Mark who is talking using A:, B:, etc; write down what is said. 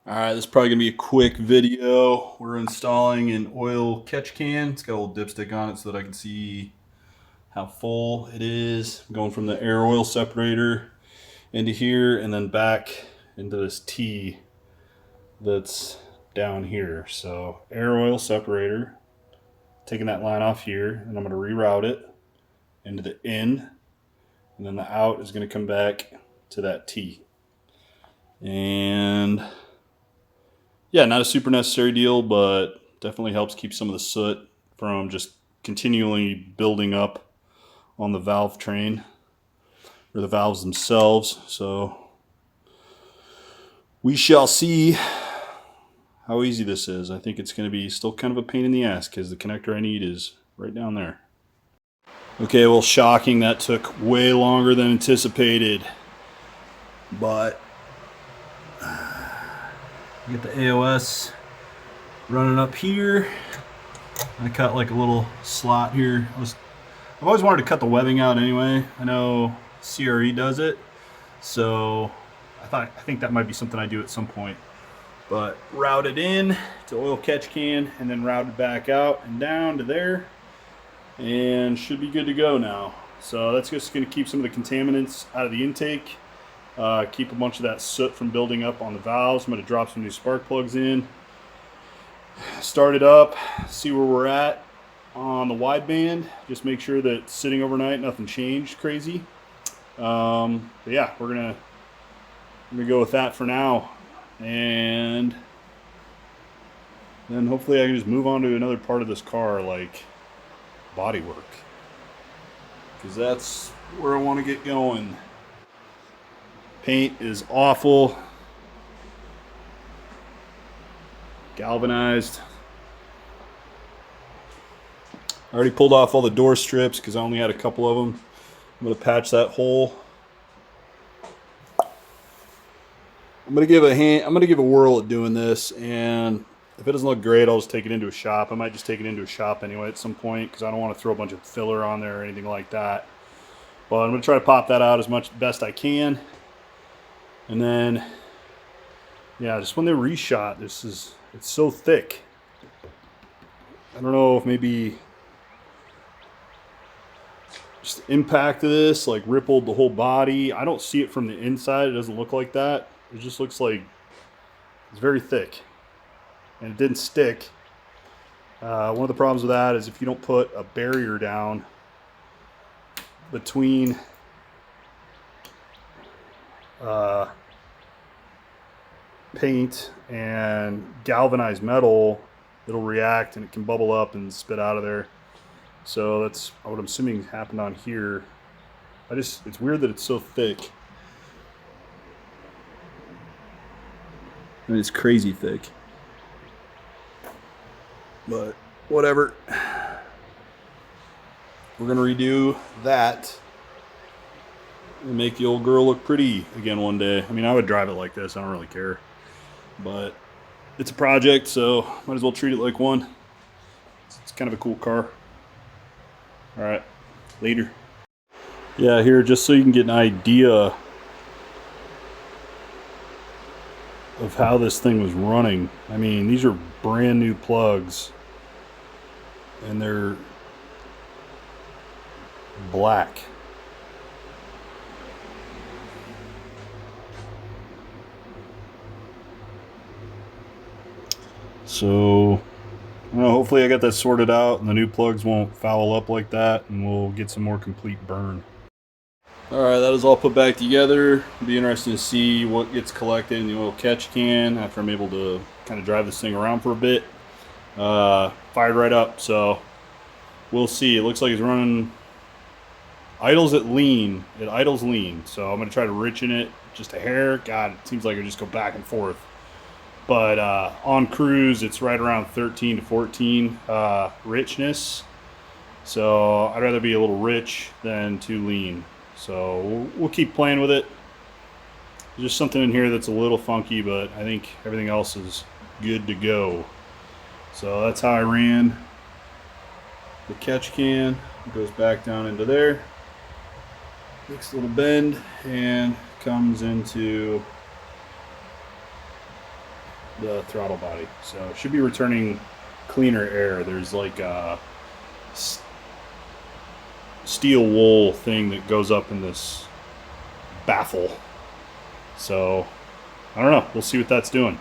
A: All right, this is probably gonna be a quick video. We're installing an oil catch can. It's got a little dipstick on it so that I can see how full it is. Going from the air oil separator into here and then back into this T that's down here. So air oil separator, taking that line off here, and I'm gonna reroute it into the in, and then the out is gonna come back to that T. And yeah, not a super necessary deal, but definitely helps keep some of the soot from just continually building up on the valve train or the valves themselves. So we shall see how easy this is. I think it's going to be still kind of a pain in the ass because the connector I need is right down there. Okay, well, shocking. That took way longer than anticipated, but get the AOS running up here. I cut like a little slot here. I've always wanted to cut the webbing out anyway. I know CRE does it, so I think that might be something I do at some point. But route it in to oil catch can and then route it back out and down to there, and should be good to go now. So that's just going to keep some of the contaminants out of the intake. Keep a bunch of that soot from building up on the valves. I'm going to drop some new spark plugs in, start it up, see where we're at on the wideband. Just make sure that sitting overnight, nothing changed crazy. But yeah, we're gonna go with that for now, and then hopefully I can just move on to another part of this car, like body work, because that's where I want to get going. Paint is awful. Galvanized. I already pulled off all the door strips because I only had a couple of them. I'm going to patch that hole. I'm going to give a whirl at doing this, and if it doesn't look great, I'll just take it into a shop. I might just take it into a shop anyway at some point because I don't want to throw a bunch of filler on there or anything like that. But I'm going to try to pop that out as best I can. And then, yeah, just when they reshot, it's so thick. I don't know if maybe just the impact of this like rippled the whole body. I don't see it from the inside. It doesn't look like that. It just looks like it's very thick, and it didn't stick. One of the problems with that is if you don't put a barrier down between paint and galvanized metal, it'll react and it can bubble up and spit out of there. So that's what I'm assuming happened on here. It's weird that it's so thick. I mean, it's crazy thick. But whatever. We're gonna redo that and make the old girl look pretty again one day. I mean, I would drive it like this. I don't really care. But it's a project, so might as well treat it like one. It's kind of a cool car. All right, later. Yeah, here, just so you can get an idea of how this thing was running. I mean, these are brand new plugs, and they're black. So, hopefully I got that sorted out and the new plugs won't foul up like that, and we'll get some more complete burn. Alright, that is all put back together. It'll be interesting to see what gets collected in the oil catch can after I'm able to kind of drive this thing around for a bit. Fired right up, so we'll see. It looks like it's running, idles at lean. It idles lean, so I'm going to try to richen it just a hair. God, it seems like I just go back and forth. But on cruise, it's right around 13 to 14 richness. So I'd rather be a little rich than too lean. So we'll keep playing with it. There's just something in here that's a little funky, but I think everything else is good to go. So that's how I ran the catch can. It goes back down into there. Makes a little bend and comes into the throttle body. So it should be returning cleaner air. There's like a steel wool thing that goes up in this baffle. So I don't know. We'll see what that's doing.